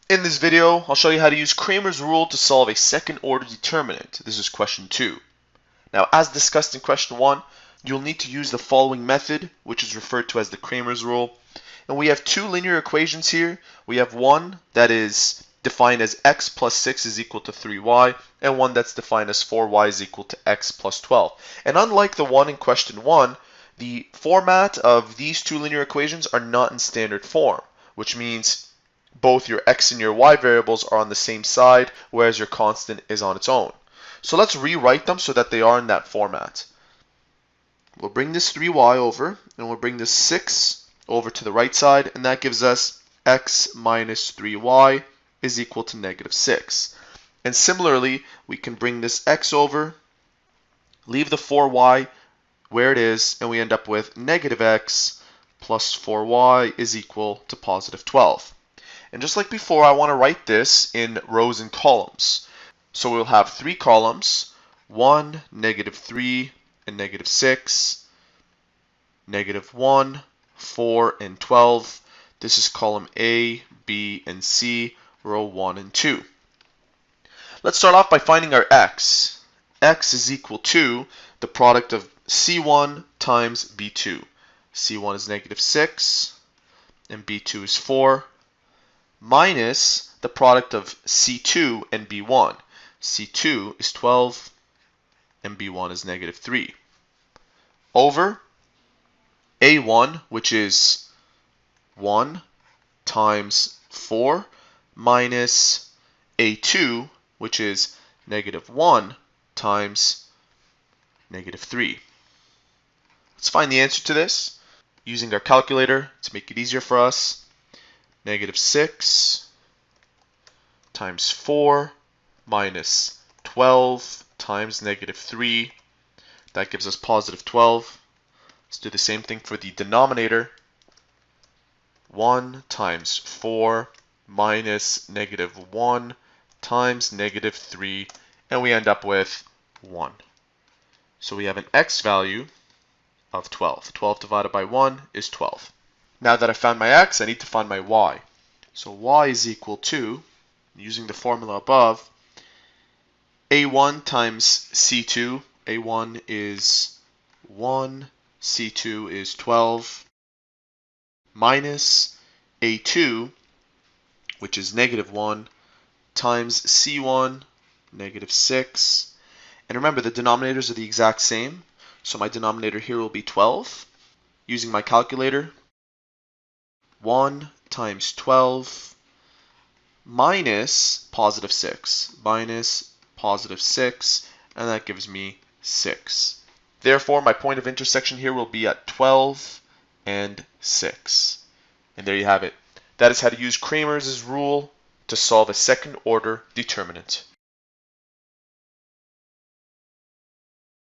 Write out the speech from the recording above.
In this video, I'll show you how to use Cramer's rule to solve a second order determinant. This is question 2. Now, as discussed in question 1, you'll need to use the following method, which is referred to as the Cramer's rule. And we have two linear equations here. We have one that is defined as x plus 6 is equal to 3y, and one that's defined as 4y is equal to x plus 12. And unlike the one in question 1, the format of these two linear equations are not in standard form, which means both your x and your y variables are on the same side, whereas your constant is on its own. So let's rewrite them so that they are in that format. We'll bring this 3y over, and we'll bring this 6 over to the right side, and that gives us x minus 3y is equal to negative 6. And similarly, we can bring this x over, leave the 4y where it is, and we end up with negative x plus 4y is equal to positive 12. And just like before, I want to write this in rows and columns. So we'll have 3 columns, 1, negative 3, and negative 6, negative 1, 4, and 12. This is column A, B, and C, row 1 and 2. Let's start off by finding our x. X is equal to the product of C1 times B2. C1 is negative 6, and B2 is 4. Minus the product of C2 and B1. C2 is 12 and B1 is negative 3. Over A1, which is 1 times 4, minus A2, which is negative 1 times negative 3. Let's find the answer to this using our calculator to make it easier for us. Negative 6 times 4 minus 12 times negative 3. That gives us positive 12. Let's do the same thing for the denominator. 1 times 4 minus negative 1 times negative 3. And we end up with 1. So we have an x value of 12. 12 divided by 1 is 12. Now that I found my x, I need to find my y. So y is equal to, using the formula above, a1 times c2. a1 is 1, c2 is 12, minus a2, which is negative 1, times c1, negative 6. And remember, the denominators are the exact same, so my denominator here will be 12. Using my calculator, 1 times 12 minus positive 6, minus positive 6, and that gives me 6. Therefore, my point of intersection here will be at 12 and 6. And there you have it. That is how to use Cramer's rule to solve a second order determinant.